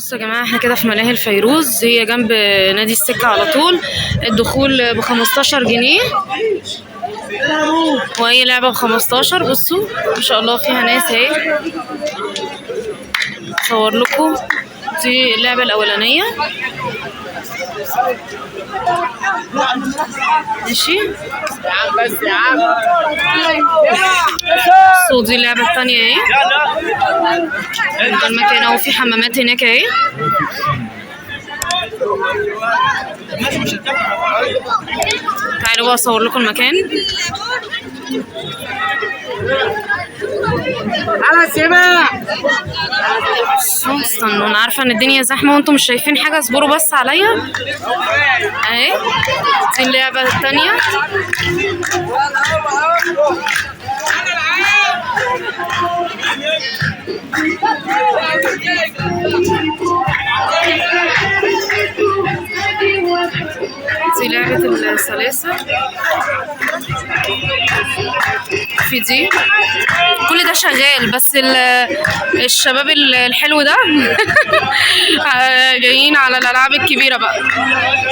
بصوا يا جماعة، احنا كده في ملاهي الفيروز، هي جنب نادي السكة على طول. الدخول ب15 جنيه وهي لعبة ب15. بصوا ما شاء الله فيها ناس اهي. اصور لكم دي اللعبة الأولانية. ماشي، بس يا عم بصوا دي اللعبة التانية اهي. ده المكان اهو، في حمامات هناك اهي. تعالوا بقى اصور لكم المكان. على السماء. استنوا، انا عارفه ان الدنيا زحمه وانتم مش شايفين حاجه، اصبروا بس عليا اهي. دي اللعبه الثانيه. دي لعبه السلاسل. في دي كل ده شغال، بس الشباب الحلو ده جايين على الالعاب الكبيره بقى.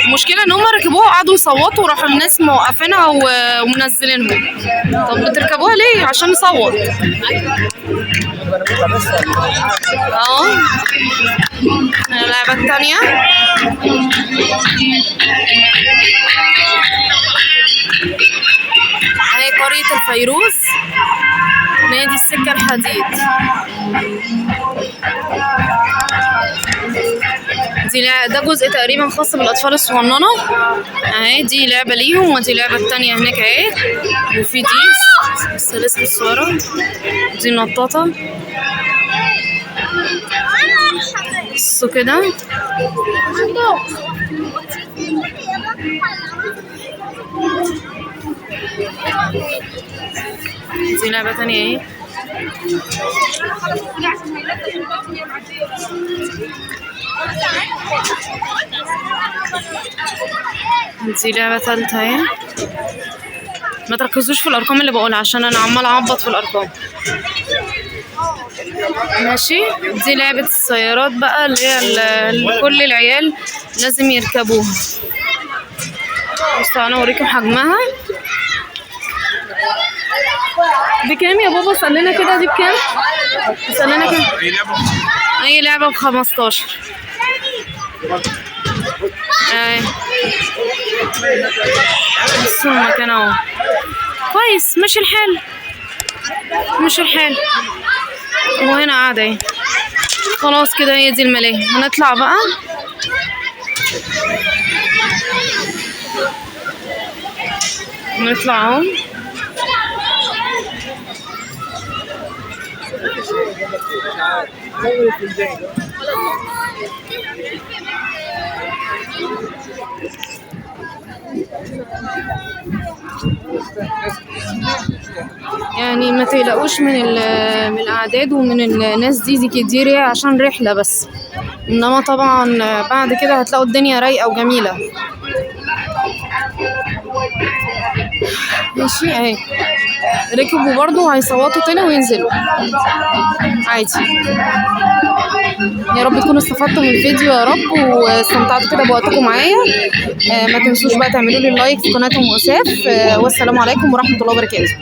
المشكله ان هم ركبوها وقعدوا يصوتوا وراحوا الناس موقفينها ومنزلينهم. طب بتركبوها ليه؟ عشان نصوت. اللعبه الثانيه. هي قرية الفيروز، نادي السكة الحديد. ده جزء تقريبا خاص بالأطفال الصغننة اهي. دي لعبة ليهم، ودي لعبة التانية هناك اهي. وفي دي السلاسل الصغيرة، دي النطاطة. بصوا كده. دي لعبة تانية اهي. دي لعبة تالتة اهي. ما تركزوش في الارقام اللي بقولها عشان انا عمال اعبط في الارقام. ماشي. دي لعبة السيارات بقى، اللي هي كل العيال لازم يركبوها. بصوا انا اوريكم حجمها. بكام يا بابا؟ سألنا كده. دي بكام؟ سألنا كده. اي لعبة ب15. بصوا المكان اهو كويس، ماشي الحال ماشي الحال. وهنا قاعدة اهي. خلاص كده هي دي الملاهي. هنطلع بقى. نطلع اهو. يعني ما تقلقوش من الاعداد ومن الناس دي كتير، عشان رحله بس. انما طبعا بعد كده هتلاقوا الدنيا رايقه وجميله. ماشي اهي. ركبوا برضو هيصوتوا تاني وينزلوا عادي. يا رب تكونوا استفدتوا من الفيديو يا رب، واستمتعتوا كده بوقتكم معايا. ما تنسوش بقى تعملوا لي لايك في قناه ام اساف. والسلام عليكم ورحمه الله وبركاته.